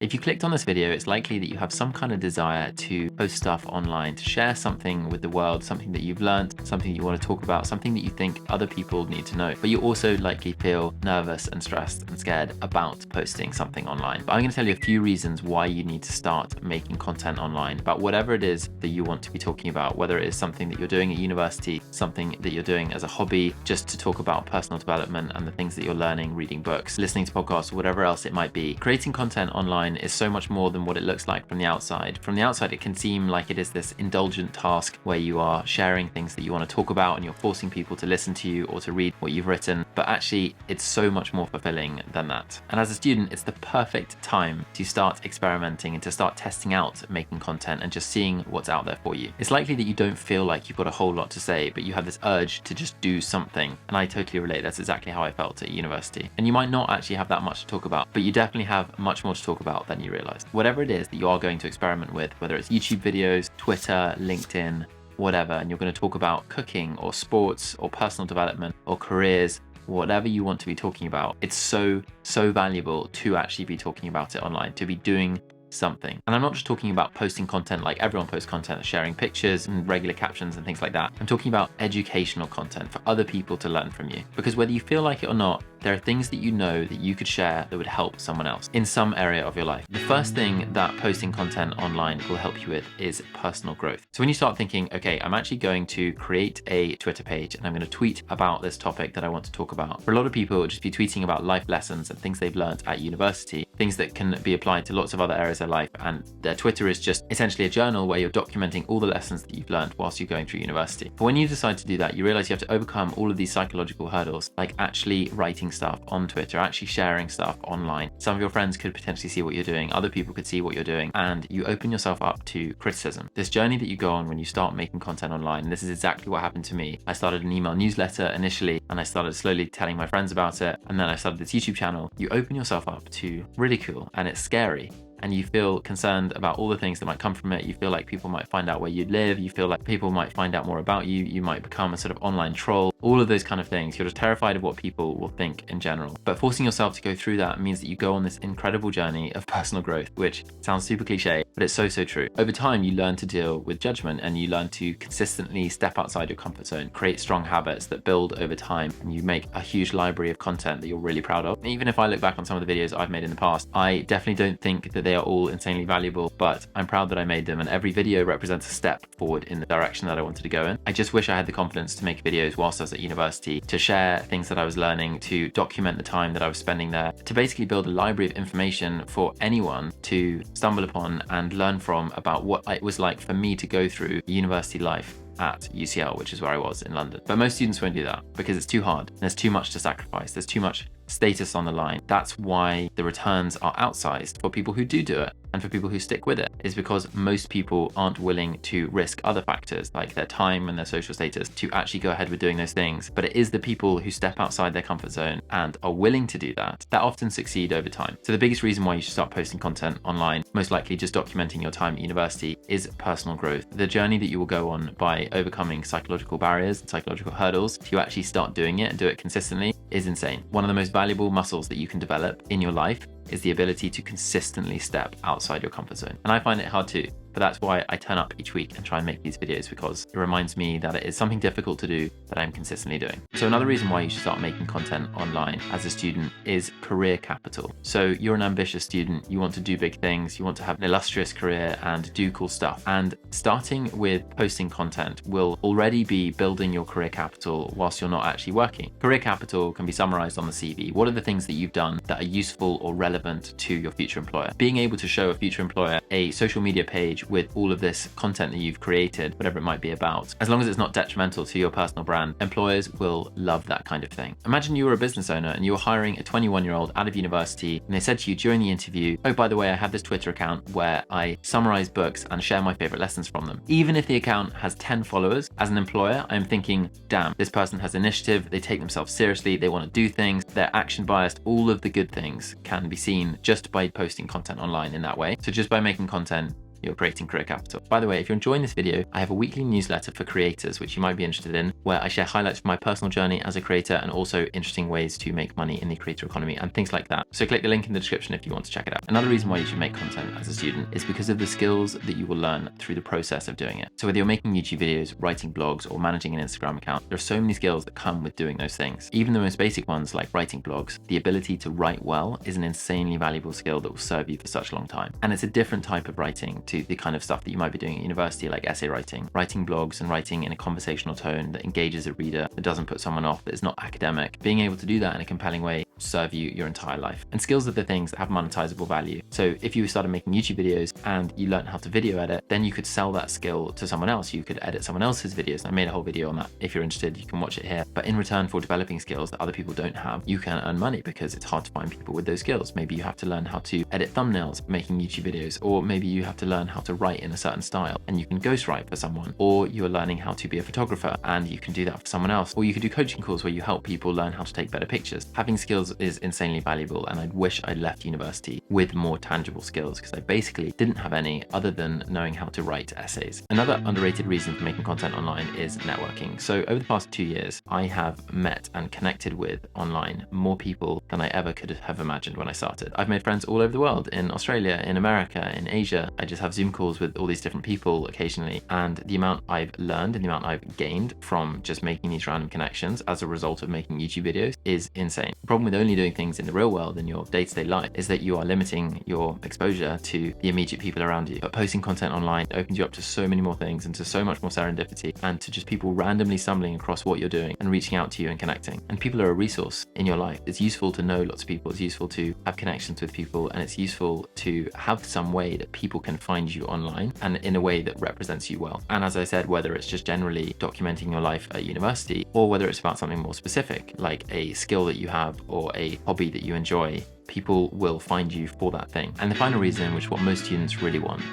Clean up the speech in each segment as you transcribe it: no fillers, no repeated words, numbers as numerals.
If you clicked on this video, it's likely that you have some kind of desire to post stuff online, to share something with the world, something that you've learned, something you want to talk about, something that you think other people need to know. But you also likely feel nervous and stressed and scared about posting something online. But I'm going to tell you a few reasons why you need to start making content online about whatever it is that you want to be talking about, whether it is something that you're doing at university, something that you're doing as a hobby, just to talk about personal development and the things that you're learning, reading books, listening to podcasts, or whatever else it might be. Creating content online is so much more than what it looks like from the outside. From the outside, it can seem like it is this indulgent task where you are sharing things that you want to talk about and you're forcing people to listen to you or to read what you've written. But actually, it's so much more fulfilling than that. And as a student, it's the perfect time to start experimenting and to start testing out making content and just seeing what's out there for you. It's likely that you don't feel like you've got a whole lot to say, but you have this urge to just do something. And I totally relate. That's exactly how I felt at university. And you might not actually have that much to talk about, but you definitely have much more to talk about than you realize. Whatever it is that you are going to experiment with, whether it's YouTube videos, Twitter, LinkedIn, whatever, and you're going to talk about cooking or sports or personal development or careers, whatever you want to be talking about, it's so valuable to actually be talking about it online, to be doing something. And I'm not just talking about posting content like everyone posts content, sharing pictures and regular captions and things like that. I'm talking about educational content for other people to learn from you. Because whether you feel like it or not, there are things that you know that you could share that would help someone else in some area of your life. The first thing that posting content online will help you with is personal growth. So when you start thinking, okay, I'm actually going to create a Twitter page and I'm going to tweet about this topic that I want to talk about. For a lot of people, it'll just be tweeting about life lessons and things they've learned at university, things that can be applied to lots of other areas of life. And their Twitter is just essentially a journal where you're documenting all the lessons that you've learned whilst you're going through university. But when you decide to do that, you realize you have to overcome all of these psychological hurdles, like actually writing stuff on Twitter, actually sharing stuff online. Some of your friends could potentially see what you're doing, other people could see what you're doing, and you open yourself up to criticism. This journey that you go on when you start making content online, and this is exactly what happened to me. I started an email newsletter initially, and I started slowly telling my friends about it, and then I started this YouTube channel. You open yourself up to ridicule, and it's scary. And you feel concerned about all the things that might come from it. You feel like people might find out where you live. You feel like people might find out more about you. You might become a sort of online troll. All of those kind of things. You're just terrified of what people will think in general. But forcing yourself to go through that means that you go on this incredible journey of personal growth, which sounds super cliche, but it's so true. Over time, you learn to deal with judgment and you learn to consistently step outside your comfort zone, create strong habits that build over time, and you make a huge library of content that you're really proud of. Even if I look back on some of the videos I've made in the past, I definitely don't think that they are all insanely valuable, but I'm proud that I made them, and every video represents a step forward in the direction that I wanted to go in. I just wish I had the confidence to make videos whilst I was at university, to share things that I was learning, to document the time that I was spending there, to basically build a library of information for anyone to stumble upon and learn from about what it was like for me to go through university life at UCL, which is where I was in London. But most students won't do that because it's too hard. There's too much to sacrifice. There's too much status on the line. That's why the returns are outsized for people who do it. And for people who stick with it, is because most people aren't willing to risk other factors like their time and their social status to actually go ahead with doing those things. But it is the people who step outside their comfort zone and are willing to do that often succeed over time. So the biggest reason why you should start posting content online, most likely just documenting your time at university, is personal growth. The journey that you will go on by overcoming psychological barriers and psychological hurdles to actually start doing it and do it consistently is insane. One of the most valuable muscles that you can develop in your life is the ability to consistently step outside your comfort zone. And I find it hard too, but that's why I turn up each week and try and make these videos, because it reminds me that it is something difficult to do that I'm consistently doing. So another reason why you should start making content online as a student is career capital. So you're an ambitious student, you want to do big things, you want to have an illustrious career and do cool stuff. And starting with posting content will already be building your career capital whilst you're not actually working. Career capital can be summarized on the CV. What are the things that you've done that are useful or relevant to your future employer? Being able to show a future employer a social media page with all of this content that you've created, whatever it might be about, as long as it's not detrimental to your personal brand, employers will love that kind of thing. Imagine you were a business owner and you were hiring a 21-year-old out of university, and they said to you during the interview, oh, by the way, I have this Twitter account where I summarize books and share my favorite lessons from them. Even if the account has 10 followers, as an employer, I'm thinking, damn, this person has initiative, they take themselves seriously, they want to do things, they're action biased. All of the good things can be seen just by posting content online in that way. So just by making content, you're creating career capital. By the way, if you're enjoying this video, I have a weekly newsletter for creators, which you might be interested in, where I share highlights from my personal journey as a creator and also interesting ways to make money in the creator economy and things like that. So click the link in the description if you want to check it out. Another reason why you should make content as a student is because of the skills that you will learn through the process of doing it. So whether you're making YouTube videos, writing blogs, or managing an Instagram account, there are so many skills that come with doing those things. Even the most basic ones like writing blogs, the ability to write well is an insanely valuable skill that will serve you for such a long time. And it's a different type of writing to the kind of stuff that you might be doing at university, like essay writing. Writing blogs and writing in a conversational tone that engages a reader, that doesn't put someone off, that is not academic. Being able to do that in a compelling way will serve you your entire life. And skills are the things that have monetizable value. So if you started making YouTube videos and you learned how to video edit, then you could sell that skill to someone else. You could edit someone else's videos. I made a whole video on that. If you're interested, you can watch it here. But in return for developing skills that other people don't have, you can earn money because it's hard to find people with those skills. Maybe you have to learn how to edit thumbnails making YouTube videos, or maybe you have to learn how to write in a certain style and you can ghostwrite for someone, or you're learning how to be a photographer and you can do that for someone else, or you could do coaching calls where you help people learn how to take better pictures. Having skills is insanely valuable, and I wish I'd left university with more tangible skills because I basically didn't have any other than knowing how to write essays. Another underrated reason for making content online is networking. So over the past 2 years, I have met and connected with online more people than I ever could have imagined when I started. I've made friends all over the world, in Australia, in America, in Asia. I just have Zoom calls with all these different people occasionally, and the amount I've learned and the amount I've gained from just making these random connections as a result of making YouTube videos is insane. The problem with only doing things in the real world in your day-to-day life is that you are limiting your exposure to the immediate people around you. But posting content online opens you up to so many more things and to so much more serendipity and to just people randomly stumbling across what you're doing and reaching out to you and connecting. And people are a resource in your life. It's useful to know lots of people, it's useful to have connections with people, and it's useful to have some way that people can find you online and in a way that represents you well. And as I said, whether it's just generally documenting your life at university or whether it's about something more specific, like a skill that you have or a hobby that you enjoy, people will find you for that thing. And the final reason, which what most students really want,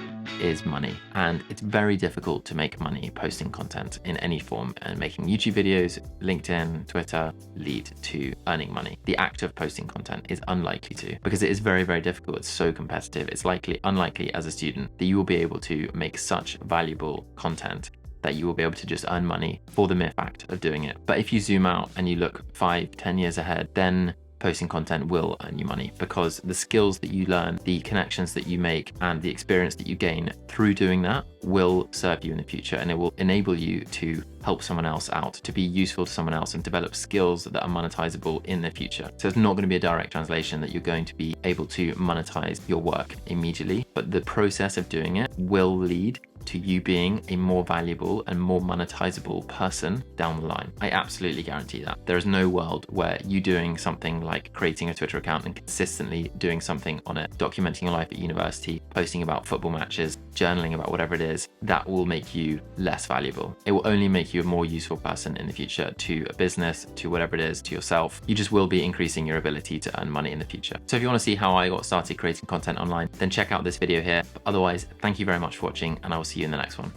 is money. And it's very difficult to make money posting content in any form, and making YouTube videos, LinkedIn, Twitter lead to earning money. The act of posting content is unlikely to, because it is very, very difficult. It's so competitive. It's unlikely as a student that you will be able to make such valuable content that you will be able to just earn money for the mere fact of doing it. But if you zoom out and you look 5-10 years ahead, then posting content will earn you money, because the skills that you learn, the connections that you make, and the experience that you gain through doing that will serve you in the future, and it will enable you to help someone else out, to be useful to someone else, and develop skills that are monetizable in the future. So it's not going to be a direct translation that you're going to be able to monetize your work immediately, but the process of doing it will lead to you being a more valuable and more monetizable person down the line. I absolutely guarantee that. There is no world where you doing something like creating a Twitter account and consistently doing something on it, documenting your life at university, posting about football matches, journaling about whatever it is, that will make you less valuable. It will only make you a more useful person in the future to a business, to whatever it is, to yourself. You just will be increasing your ability to earn money in the future. So if you want to see how I got started creating content online, then check out this video here. But otherwise, thank you very much for watching, and I will see you in the next one.